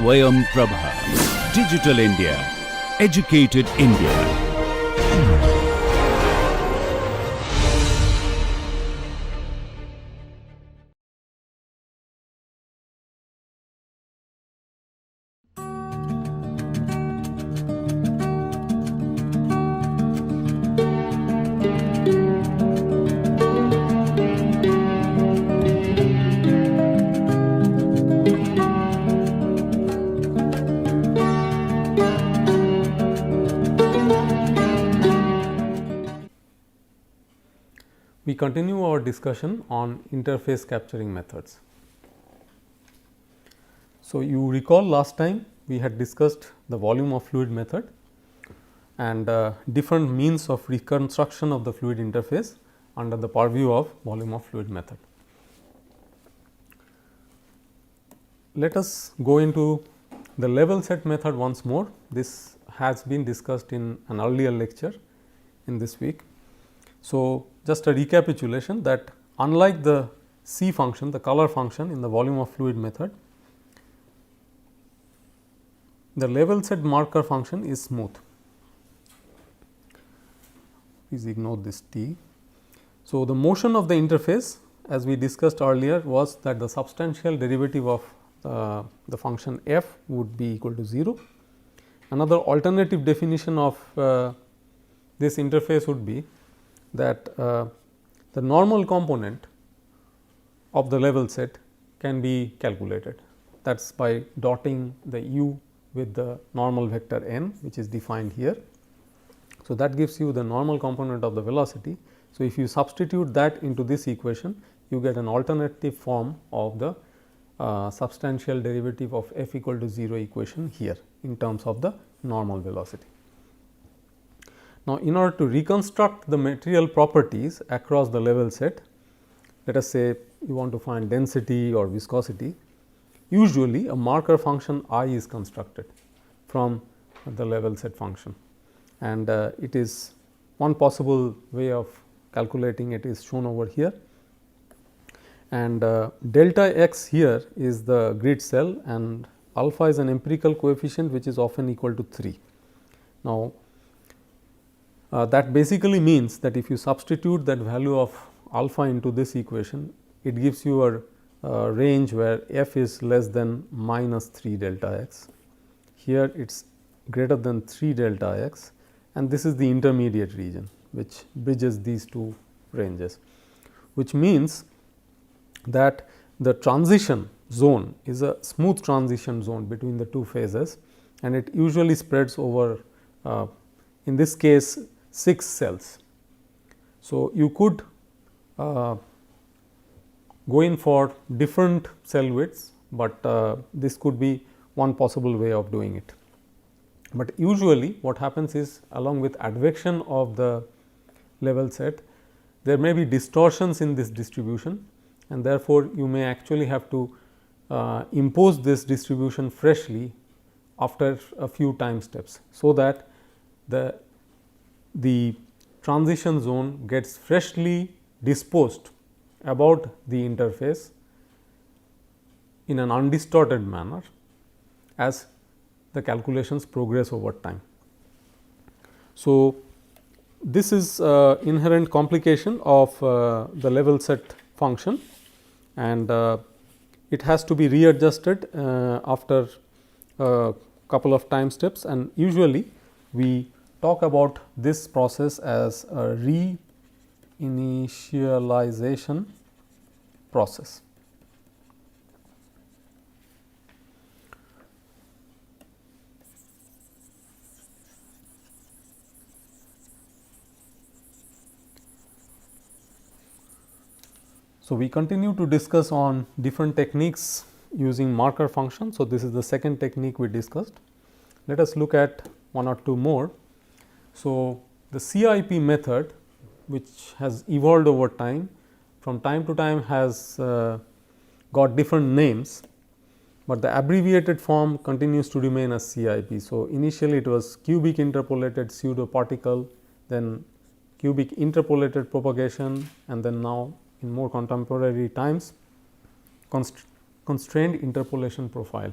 Swayam Prabha. Digital India. Educated India. We continue our discussion on interface capturing methods. So, you recall last time we had discussed the volume of fluid method and different means of reconstruction of the fluid interface under the purview of volume of fluid method. Let us go into the level set method once more. This has been discussed in an earlier lecture in this week. So, just a recapitulation that unlike the C function, the color function in the volume of fluid method, the level set marker function is smooth. Please ignore this T. So, the motion of the interface as we discussed earlier was that the substantial derivative of the function f would be equal to 0. Another alternative definition of this interface would be that the normal component of the level set can be calculated. That is by dotting the u with the normal vector n, which is defined here. So, that gives you the normal component of the velocity. So, if you substitute that into this equation, you get an alternative form of the substantial derivative of f equal to 0 equation here in terms of the normal velocity. Now, in order to reconstruct the material properties across the level set, let us say you want to find density or viscosity, usually a marker function I is constructed from the level set function, and it is one possible way of calculating it is shown over here, and delta x here is the grid cell and alpha is an empirical coefficient which is often equal to 3. Now, that basically means that if you substitute that value of alpha into this equation, it gives you a range where f is less than minus 3 delta x. Here it is greater than 3 delta x, and this is the intermediate region which bridges these two ranges, which means that the transition zone is a smooth transition zone between the two phases, and it usually spreads over in this case 6 cells. So, you could go in for different cell widths, but this could be one possible way of doing it. But usually what happens is, along with advection of the level set, there may be distortions in this distribution, and therefore, you may actually have to impose this distribution freshly after a few time steps. So, that the transition zone gets freshly disposed about the interface in an undistorted manner as the calculations progress over time. So, this is inherent complication of the level set function, and it has to be readjusted after a couple of time steps, and usually we talk about this process as a reinitialization process. So, we continue to discuss on different techniques using marker function. So, this is the second technique we discussed. Let us look at one or two more. So, the CIP method, which has evolved over time, from time to time has got different names, but the abbreviated form continues to remain as CIP. So, initially it was cubic interpolated pseudo particle, then cubic interpolated propagation, and then now in more contemporary times constrained interpolation profile.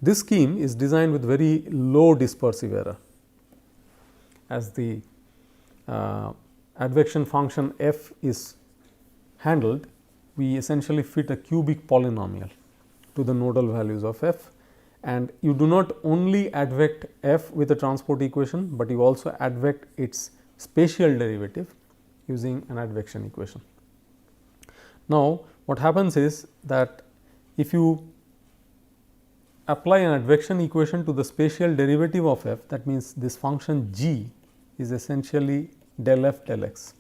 This scheme is designed with very low dispersive error. As the advection function f is handled, we essentially fit a cubic polynomial to the nodal values of f, and you do not only advect f with a transport equation, but you also advect its spatial derivative using an advection equation. Now, what happens is that if you apply an advection equation to the spatial derivative of f, that means this function g is essentially del f del x.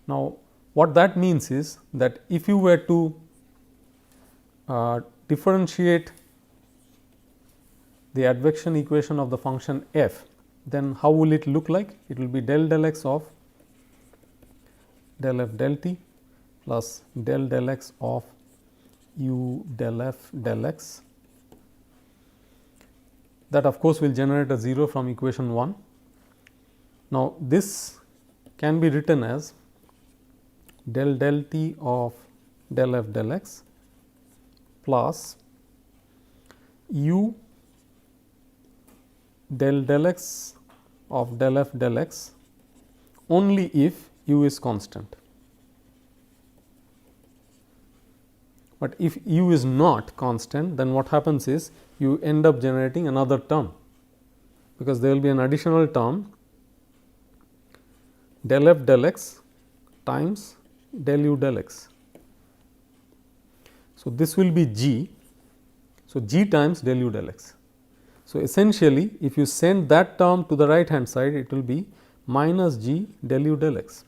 Now, what that means is that if you were to differentiate the advection equation of the function f, then how will it look like? It will be del del x of del f del t plus del del x of u del f del x. That of course will generate a 0 from equation 1. Now, this can be written as del del t of del f del x plus u del del x of del f del x only if u is constant. But if u is not constant, then what happens is you end up generating another term, because there will be an additional term del f del x times del u del x. So, this will be g. So, g times del u del x. So, essentially if you send that term to the right hand side, it will be minus g del u del x.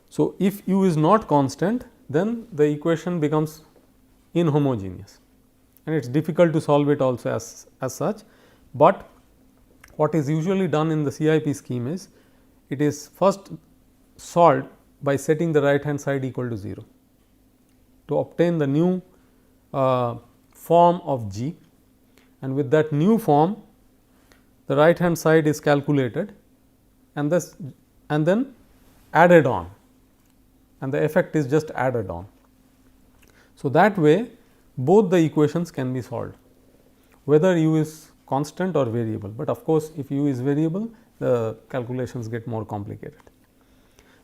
So, if u is not constant, then the equation becomes inhomogeneous, and it is difficult to solve it also as such. But what is usually done in the CIP scheme is, it is first solved by setting the right hand side equal to 0 to obtain the new form of g, and with that new form the right hand side is calculated and then added on, and the effect is just added on. So, that way both the equations can be solved, whether u is constant or variable, but of course, if u is variable, the calculations get more complicated.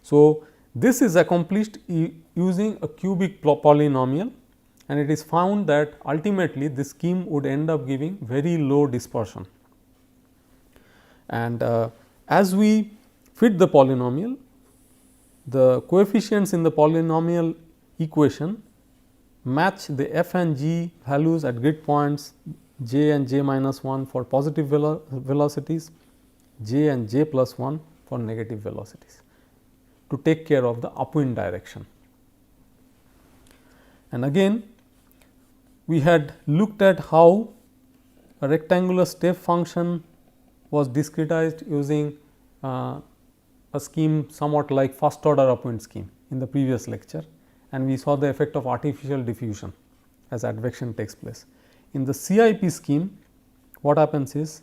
So, this is accomplished using a cubic polynomial, and it is found that ultimately this scheme would end up giving very low dispersion. And as we fit the polynomial, the coefficients in the polynomial equation match the f and g values at grid points j and j minus 1 for positive velocities, j and j plus 1 for negative velocities, to take care of the upwind direction. And again, we had looked at how a rectangular step function was discretized using a scheme somewhat like first order upwind scheme in the previous lecture, and we saw the effect of artificial diffusion as advection takes place. In the CIP scheme, what happens is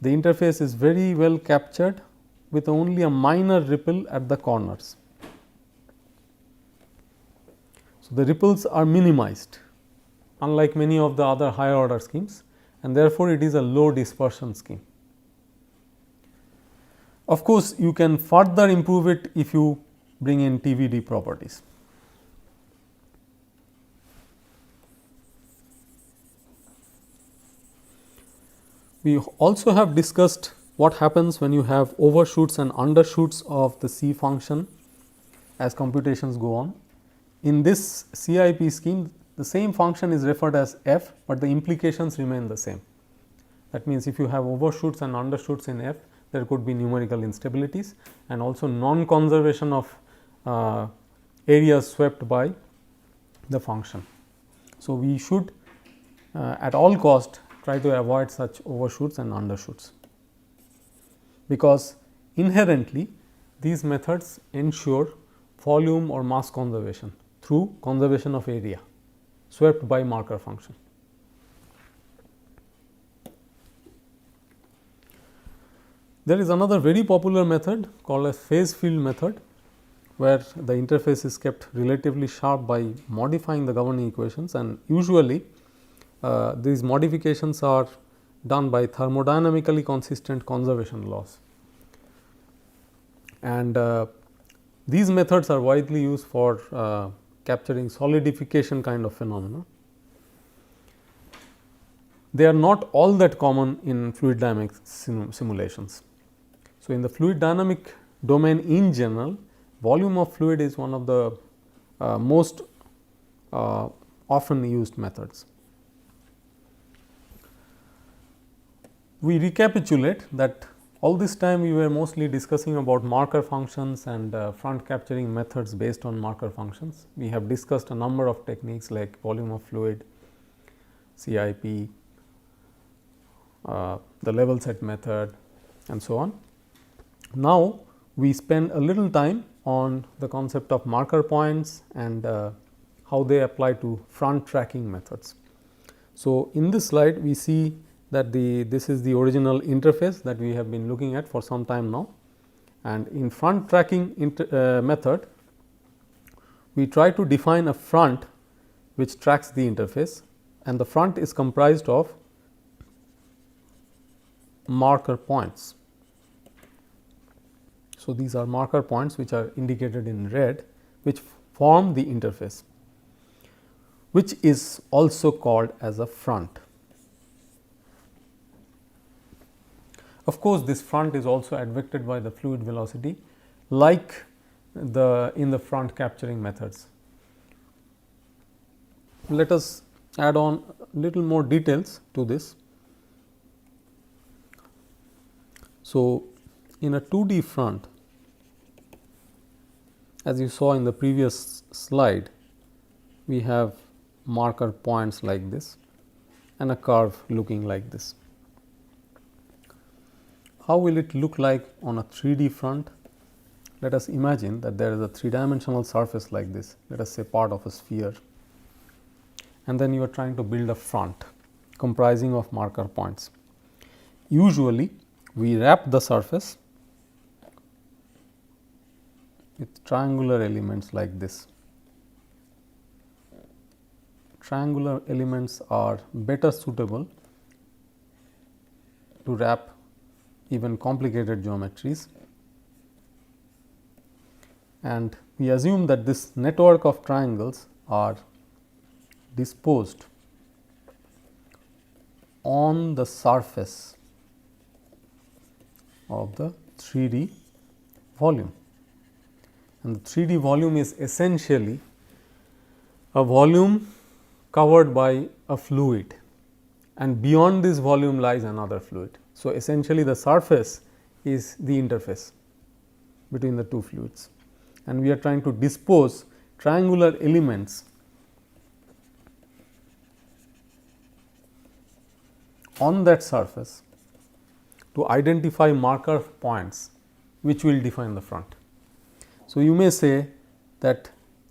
the interface is very well captured with only a minor ripple at the corners. So, the ripples are minimized, unlike many of the other higher order schemes, and therefore, it is a low dispersion scheme. Of course, you can further improve it if you bring in TVD properties. We also have discussed what happens when you have overshoots and undershoots of the C function as computations go on. In this CIP scheme, the same function is referred as f, but the implications remain the same. That means, if you have overshoots and undershoots in f, there could be numerical instabilities and also non-conservation of areas swept by the function. So, we should at all cost try to avoid such overshoots and undershoots, because inherently these methods ensure volume or mass conservation through conservation of area swept by marker function. There is another very popular method called as phase field method, where the interface is kept relatively sharp by modifying the governing equations, and usually these modifications are done by thermodynamically consistent conservation laws. And these methods are widely used for capturing solidification kind of phenomena. They are not all that common in fluid dynamics simulations. So, in the fluid dynamic domain in general, volume of fluid is one of the most often used methods. We recapitulate that all this time we were mostly discussing about marker functions and front capturing methods based on marker functions. We have discussed a number of techniques like volume of fluid, CIP, the level set method, and so on. Now, we spend a little time on the concept of marker points and how they apply to front tracking methods. So, in this slide we see that this is the original interface that we have been looking at for some time now, and in front tracking method we try to define a front which tracks the interface, and the front is comprised of marker points. So, these are marker points which are indicated in red, which form the interface, which is also called as a front. Of course, this front is also advected by the fluid velocity like in the front capturing methods. Let us add on little more details to this. So, in a 2D front, as you saw in the previous slide, we have marker points like this and a curve looking like this. How will it look like on a 3D front? Let us imagine that there is a 3-dimensional surface like this, let us say part of a sphere, and then you are trying to build a front comprising of marker points. Usually, we wrap the surface with triangular elements like this. Triangular elements are better suitable to wrap even complicated geometries, and we assume that this network of triangles are disposed on the surface of the 3D volume, and the 3D volume is essentially a volume covered by a fluid, and beyond this volume lies another fluid. So, essentially the surface is the interface between the two fluids, and we are trying to dispose triangular elements on that surface to identify marker points which will define the front. So, you may say that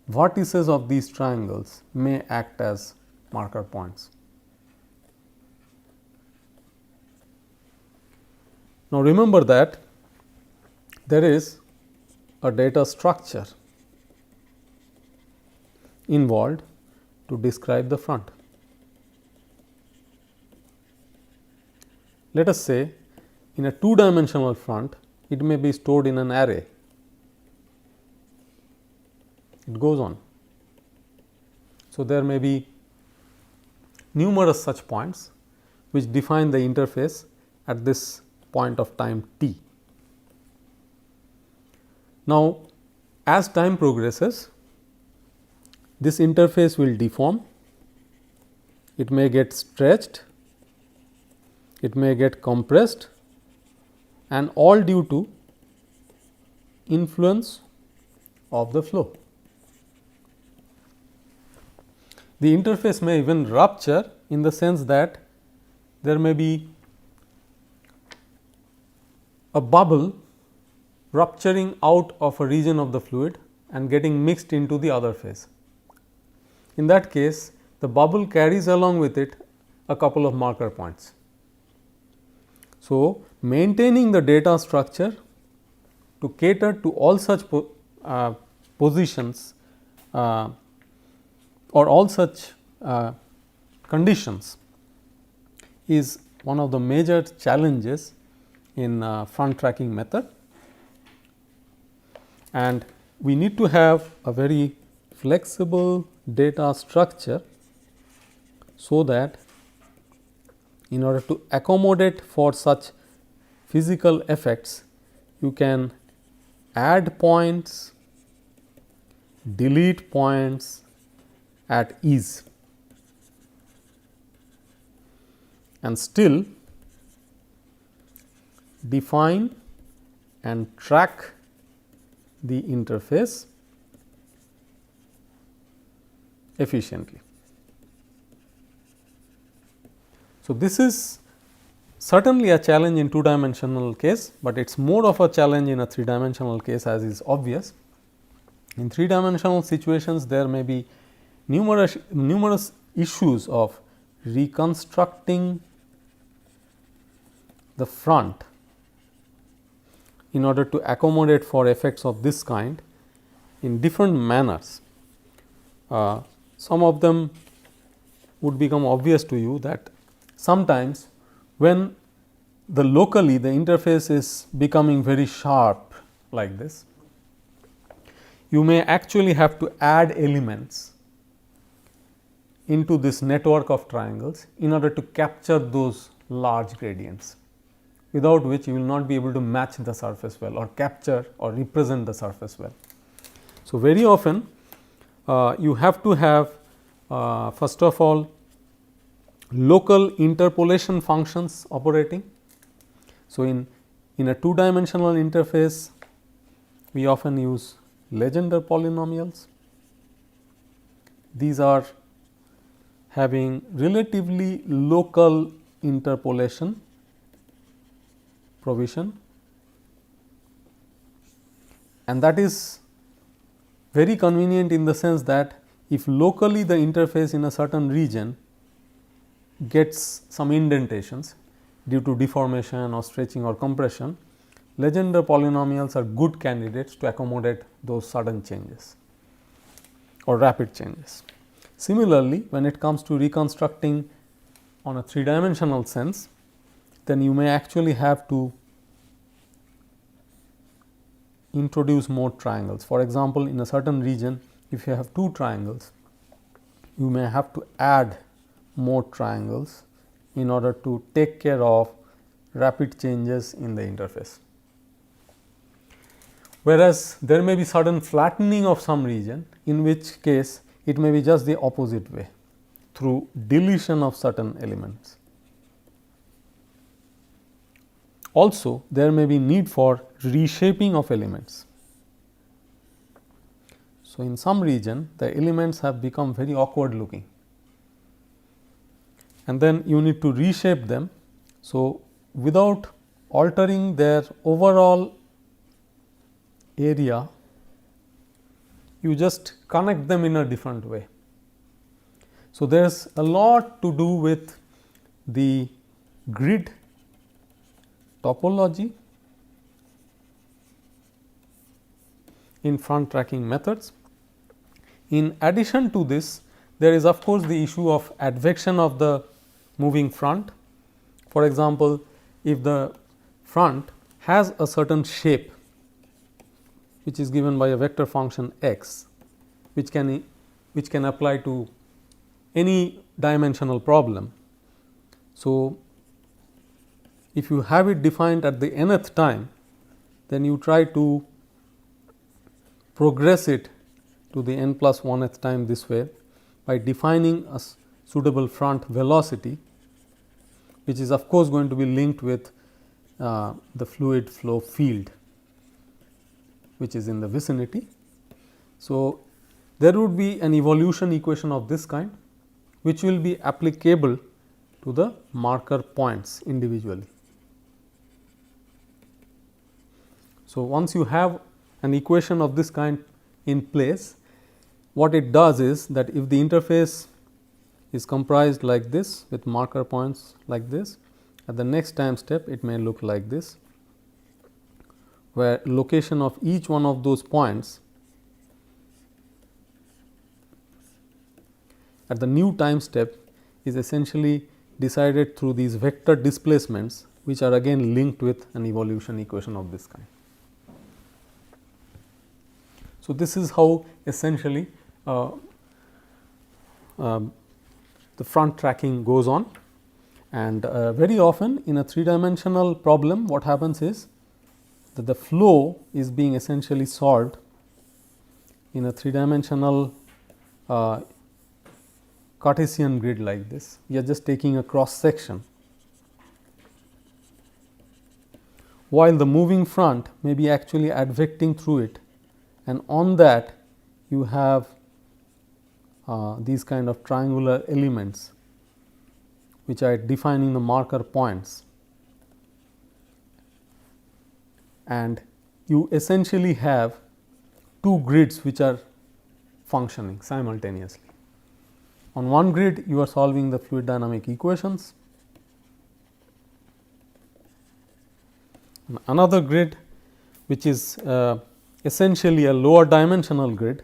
vertices of these triangles may act as marker points. Now, remember that there is a data structure involved to describe the front. Let us say in a 2-dimensional front, it may be stored in an array. It goes on. So, there may be numerous such points which define the interface at this point of time t. Now, as time progresses, this interface will deform, it may get stretched, it may get compressed, and all due to influence of the flow. The interface may even rupture in the sense that there may be a bubble rupturing out of a region of the fluid and getting mixed into the other phase. In that case, the bubble carries along with it a couple of marker points. So, maintaining the data structure to cater to all such positions or all such conditions is one of the major challenges in front tracking method, and we need to have a very flexible data structure, so that in order to accommodate for such physical effects, you can add points, delete points at ease, and still define and track the interface efficiently. So, this is certainly a challenge in 2-dimensional case, but it is more of a challenge in a 3-dimensional case, as is obvious. In 3-dimensional situations, there may be numerous issues of reconstructing the front in order to accommodate for effects of this kind in different manners. Some of them would become obvious to you, that sometimes when locally the interface is becoming very sharp like this, you may actually have to add elements into this network of triangles in order to capture those large gradients, without which you will not be able to match the surface well or capture or represent the surface well. So, very often you have to have first of all local interpolation functions operating. So, in a 2-dimensional interface, we often use Legendre polynomials. These are having relatively local interpolation provision, and that is very convenient in the sense that if locally the interface in a certain region gets some indentations due to deformation or stretching or compression, Legendre polynomials are good candidates to accommodate those sudden changes or rapid changes. Similarly, when it comes to reconstructing on a 3-dimensional sense, then you may actually have to introduce more triangles. For example, in a certain region, if you have 2 triangles, you may have to add more triangles in order to take care of rapid changes in the interface. Whereas, there may be sudden flattening of some region, in which case it may be just the opposite way through deletion of certain elements. Also, there may be need for reshaping of elements. So, in some region the elements have become very awkward looking, and then you need to reshape them. So, without altering their overall area, you just connect them in a different way. So, there is a lot to do with the grid topology in front tracking methods. In addition to this, there is of course the issue of advection of the moving front. For example, if the front has a certain shape which is given by a vector function x, which can apply to any dimensional problem. So, if you have it defined at the nth time, then you try to progress it to the n plus 1th time this way by defining a suitable front velocity, which is of course going to be linked with the fluid flow field which is in the vicinity. So, there would be an evolution equation of this kind, which will be applicable to the marker points individually. So, once you have an equation of this kind in place, what it does is that if the interface is comprised like this with marker points like this, at the next time step it may look like this, where location of each one of those points at the new time step is essentially decided through these vector displacements, which are again linked with an evolution equation of this kind. So, this is how essentially the front tracking goes on, and very often in a 3-dimensional problem what happens is that the flow is being essentially solved in a 3-dimensional Cartesian grid like this. We are just taking a cross section, while the moving front may be actually advecting through it, and on that you have these kind of triangular elements which are defining the marker points, and you essentially have two grids which are functioning simultaneously. On one grid you are solving the fluid dynamic equations, another grid which is essentially a lower dimensional grid,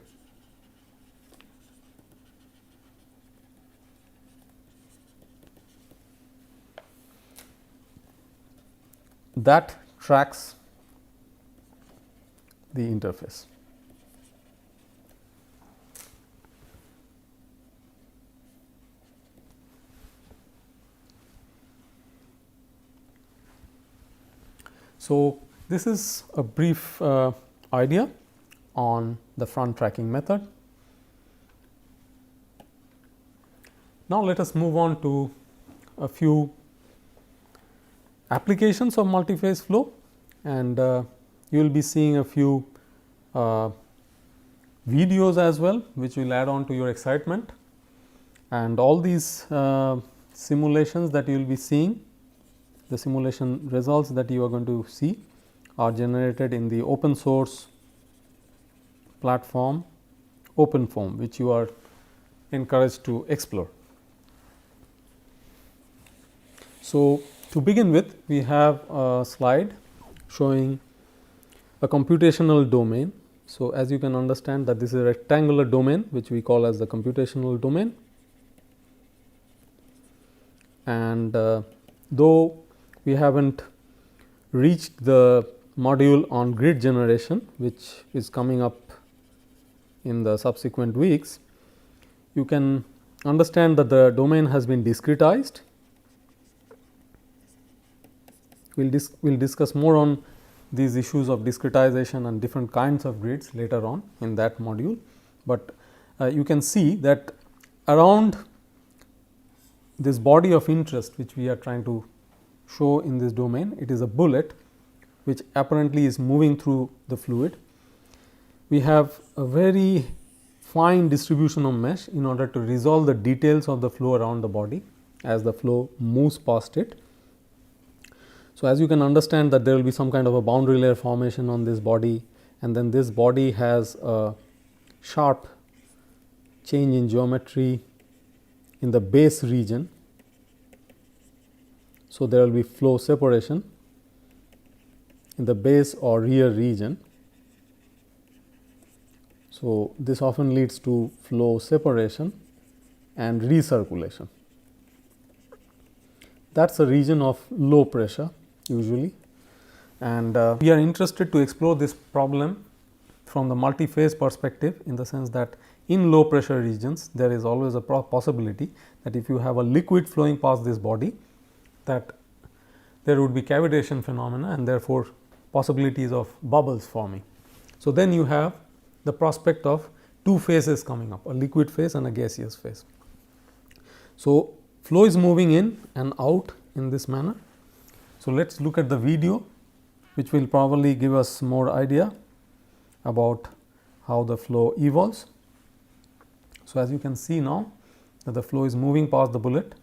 that tracks the interface. So, this is a brief idea on the front tracking method. Now, let us move on to a few applications of multiphase flow, and you will be seeing a few videos as well, which will add on to your excitement, and all these simulations that you will be seeing, the simulation results that you are going to see are generated in the open source platform OpenFOAM, which you are encouraged to explore. So, to begin with, we have a slide showing a computational domain. So, as you can understand that this is a rectangular domain which we call as the computational domain, and though we have not reached the module on grid generation, which is coming up in the subsequent weeks, you can understand that the domain has been discretized. We will discuss more on these issues of discretization and different kinds of grids later on in that module, but you can see that around this body of interest which we are trying to show in this domain, it is a bullet which apparently is moving through the fluid. We have a very fine distribution of mesh in order to resolve the details of the flow around the body as the flow moves past it. So, as you can understand that there will be some kind of a boundary layer formation on this body, and then this body has a sharp change in geometry in the base region. So, there will be flow separation in the base or rear region. So, this often leads to flow separation and recirculation. That is a region of low pressure usually, and we are interested to explore this problem from the multiphase perspective, in the sense that in low pressure regions there is always a possibility that if you have a liquid flowing past this body, that there would be cavitation phenomena and therefore possibilities of bubbles forming. So, then you have the prospect of two phases coming up, a liquid phase and a gaseous phase. So, flow is moving in and out in this manner. So, let us look at the video which will probably give us more idea about how the flow evolves. So, as you can see now that the flow is moving past the bullet,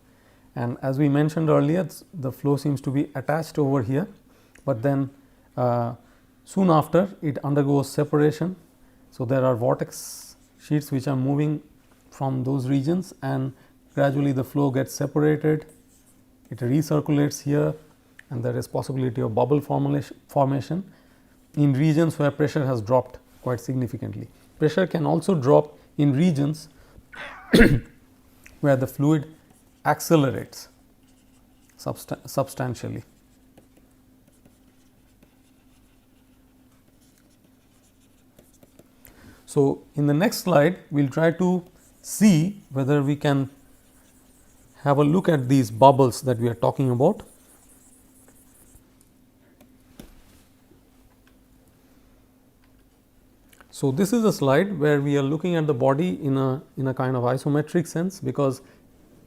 and as we mentioned earlier, the flow seems to be attached over here, but then soon after it undergoes separation. So, there are vortex sheets which are moving from those regions, and gradually the flow gets separated, it recirculates here, and there is possibility of bubble formation in regions where pressure has dropped quite significantly. Pressure can also drop in regions where the fluid accelerates substantially. So, in the next slide we will try to see whether we can have a look at these bubbles that we are talking about. So, this is a slide where we are looking at the body in a kind of isometric sense, because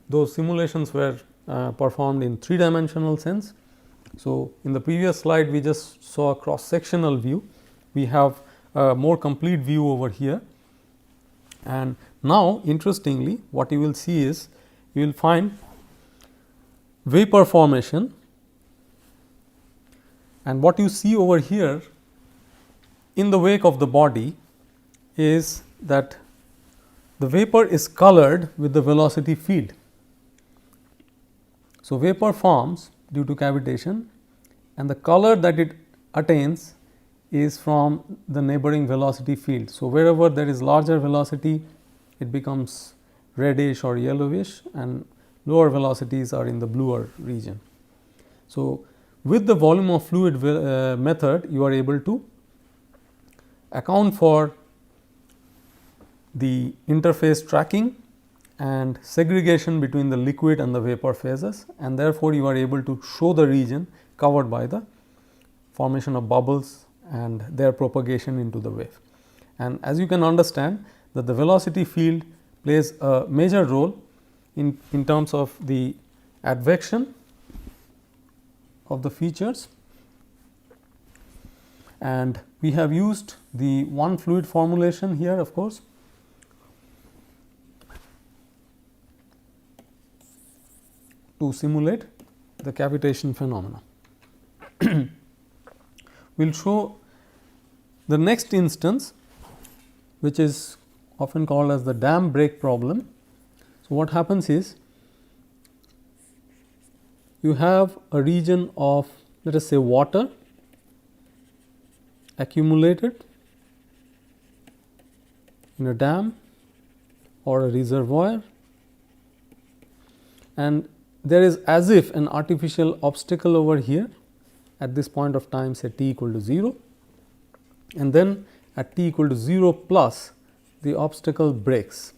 those simulations were performed in 3-dimensional sense. So, in the previous slide we just saw a cross sectional view, we have a more complete view over here. And now interestingly what you will see is, you will find vapor formation, and what you see over here in the wake of the body is that the vapor is colored with the velocity field. So, vapor forms due to cavitation, and the color that it attains is from the neighboring velocity field. So, wherever there is larger velocity, it becomes reddish or yellowish, and lower velocities are in the bluer region. So, with the volume of fluid method, you are able to account for the interface tracking and segregation between the liquid and the vapor phases, and therefore, you are able to show the region covered by the formation of bubbles and their propagation into the wave. And as you can understand that the velocity field plays a major role in terms of the advection of the features, and we have used the one fluid formulation here of course to simulate the cavitation phenomena. We will show the next instance, which is often called as the dam break problem. So, what happens is, you have a region of, let us say, water accumulated in a dam or a reservoir, and there is as if an artificial obstacle over here at this point of time, say t equal to 0, and then at t equal to 0 plus the obstacle breaks.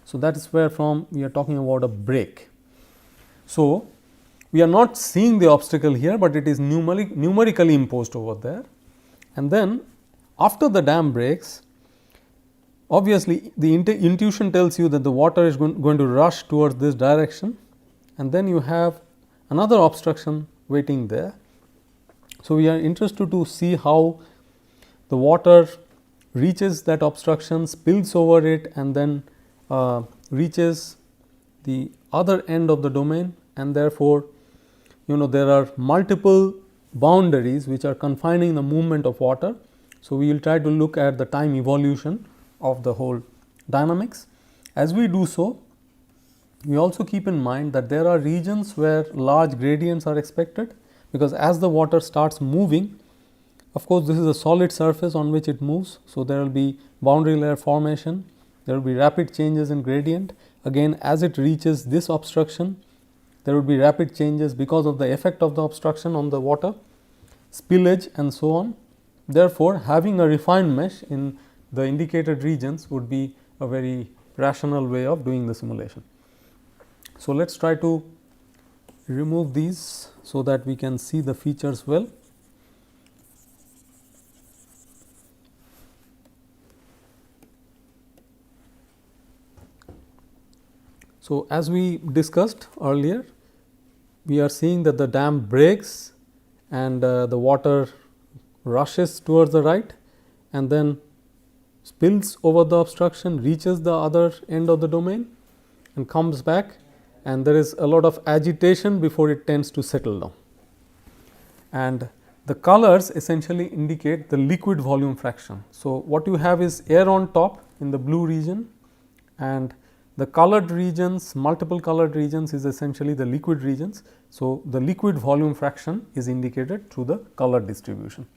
So, that is where from we are talking about a break. So, we are not seeing the obstacle here, but it is numerically imposed over there, and then after the dam breaks, obviously the intuition tells you that the water is going to rush towards this direction, and then you have another obstruction waiting there. So, we are interested to see how the water reaches that obstruction, spills over it, and then reaches the other end of the domain, and therefore, there are multiple boundaries which are confining the movement of water. So, we will try to look at the time evolution of the whole dynamics. As we do so, we also keep in mind that there are regions where large gradients are expected, because as the water starts moving, of course, this is a solid surface on which it moves. So, there will be boundary layer formation, there will be rapid changes in gradient. Again, as it reaches this obstruction, there will be rapid changes because of the effect of the obstruction on the water, spillage and so on. Therefore, having a refined mesh in the indicated regions would be a very rational way of doing the simulation. So, let us try to remove these so that we can see the features well. So, as we discussed earlier, we are seeing that the dam breaks and the water rushes towards the right and then spills over the obstruction, reaches the other end of the domain and comes back, and there is a lot of agitation before it tends to settle down. And the colors essentially indicate the liquid volume fraction. So, what you have is air on top in the blue region, and the colored regions, multiple colored regions is essentially the liquid regions. So, the liquid volume fraction is indicated through the color distribution.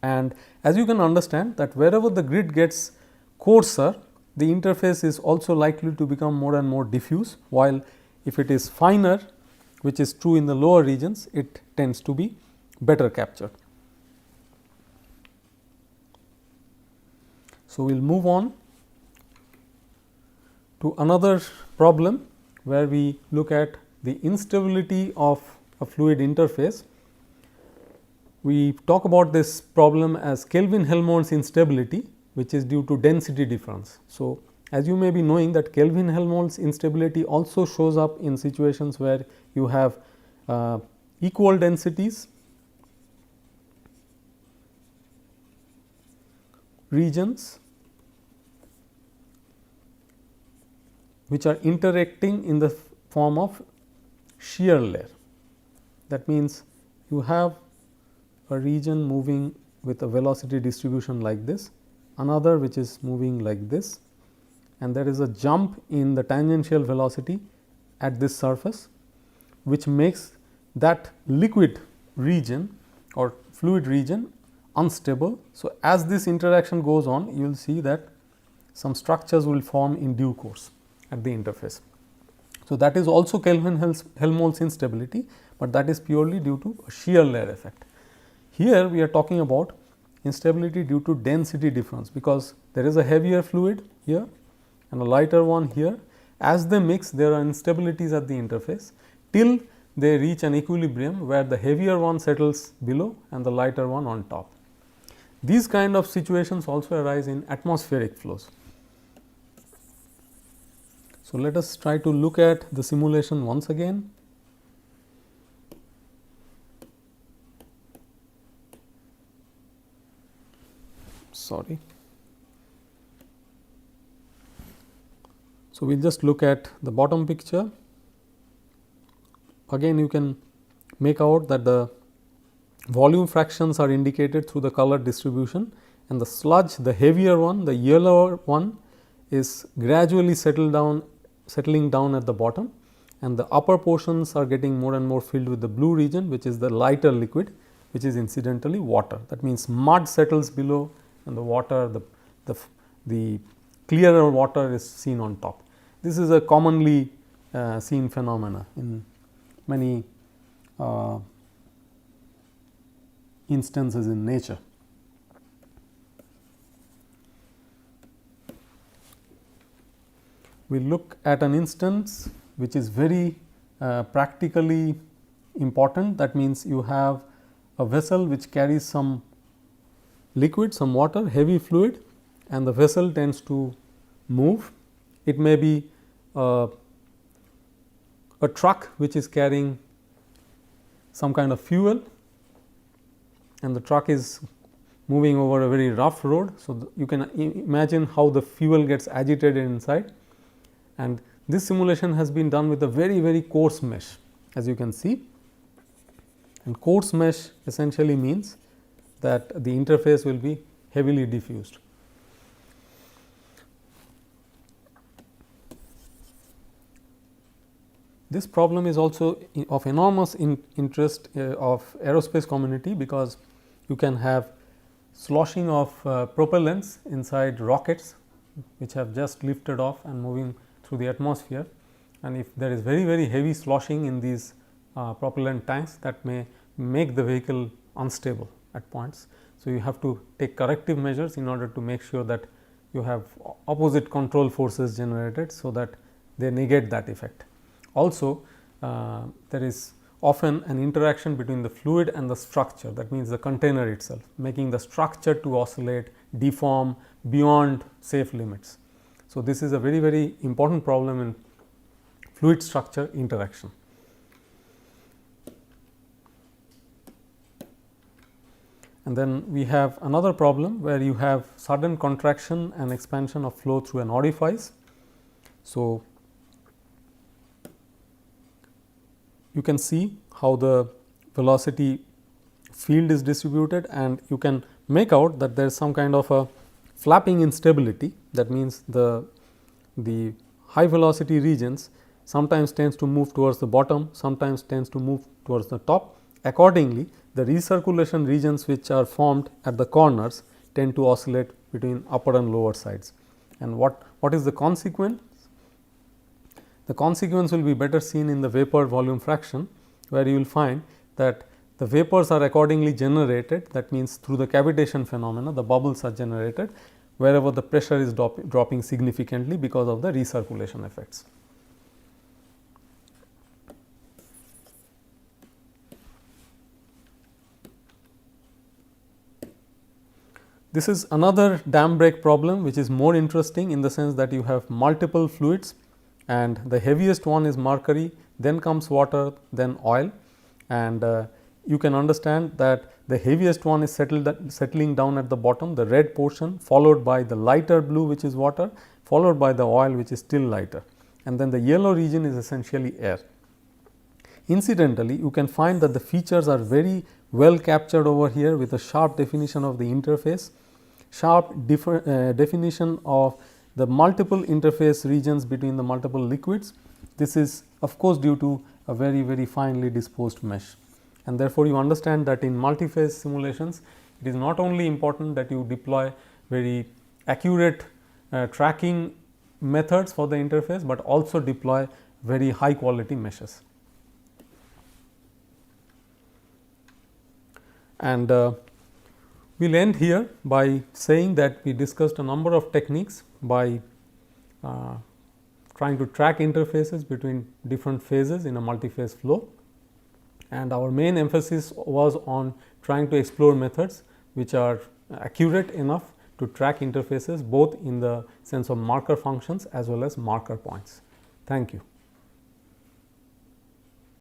And as you can understand that wherever the grid gets coarser, the interface is also likely to become more and more diffuse, while if it is finer, which is true in the lower regions, it tends to be better captured. So, we will move on to another problem, where we look at the instability of a fluid interface. We talk about this problem as Kelvin-Helmholtz instability, which is due to density difference. So, as you may be knowing that Kelvin-Helmholtz instability also shows up in situations where you have equal densities, regions which are interacting in the form of shear layer. That means, you have a region moving with a velocity distribution like this, another which is moving like this, and there is a jump in the tangential velocity at this surface, which makes that liquid region or fluid region unstable. So, as this interaction goes on, you will see that some structures will form in due course at the interface. So, that is also Kelvin-Helmholtz instability, but that is purely due to a shear layer effect. Here we are talking about instability due to density difference, because there is a heavier fluid here and a lighter one here. As they mix, there are instabilities at the interface till they reach an equilibrium, where the heavier one settles below and the lighter one on top. These kind of situations also arise in atmospheric flows. So, let us try to look at the simulation once again. Sorry. So, we will just look at the bottom picture. Again, you can make out that the volume fractions are indicated through the color distribution, and the sludge, the heavier one, the yellower one, is gradually settling down at the bottom, and the upper portions are getting more and more filled with the blue region, which is the lighter liquid, which is incidentally water. That means, mud settles below and the water, the clearer water is seen on top. This is a commonly seen phenomena in many instances in nature. We look at an instance which is very practically important. That means, you have a vessel which carries some liquid, some water, heavy fluid, and the vessel tends to move. It may be a truck which is carrying some kind of fuel, and the truck is moving over a very rough road. So, you can imagine how the fuel gets agitated inside, and this simulation has been done with a very coarse mesh, as you can see. And coarse mesh essentially means that the interface will be heavily diffused. This problem is also of enormous interest of aerospace community, because you can have sloshing of propellants inside rockets which have just lifted off and moving through the atmosphere, and if there is very heavy sloshing in these propellant tanks, that may make the vehicle unstable at points. So, you have to take corrective measures in order to make sure that you have opposite control forces generated, so that they negate that effect. Also, there is often an interaction between the fluid and the structure, that means the container itself, making the structure to oscillate, deform beyond safe limits. So, this is a very important problem in fluid structure interaction. And then we have another problem where you have sudden contraction and expansion of flow through an orifice. So, you can see how the velocity field is distributed, and you can make out that there is some kind of a flapping instability. That means, the high velocity regions sometimes tends to move towards the bottom, sometimes tends to move towards the top. Accordingly, the recirculation regions which are formed at the corners tend to oscillate between upper and lower sides. And what is the consequence? The consequence will be better seen in the vapor volume fraction, where you will find that the vapors are accordingly generated, that means through the cavitation phenomena the bubbles are generated wherever the pressure is dropping significantly because of the recirculation effects. This is another dam break problem, which is more interesting in the sense that you have multiple fluids and the heaviest one is mercury, then comes water, then oil, and you can understand that the heaviest one is settling down at the bottom, the red portion, followed by the lighter blue, which is water, followed by the oil, which is still lighter, and then the yellow region is essentially air. Incidentally, you can find that the features are very well captured over here with a sharp definition of the interface, sharp definition of the multiple interface regions between the multiple liquids. This is of course due to a very finely disposed mesh, and therefore, you understand that in multiphase simulations it is not only important that you deploy very accurate tracking methods for the interface, but also deploy very high quality meshes. And we will end here by saying that we discussed a number of techniques by trying to track interfaces between different phases in a multiphase flow, and our main emphasis was on trying to explore methods which are accurate enough to track interfaces both in the sense of marker functions as well as marker points. Thank you.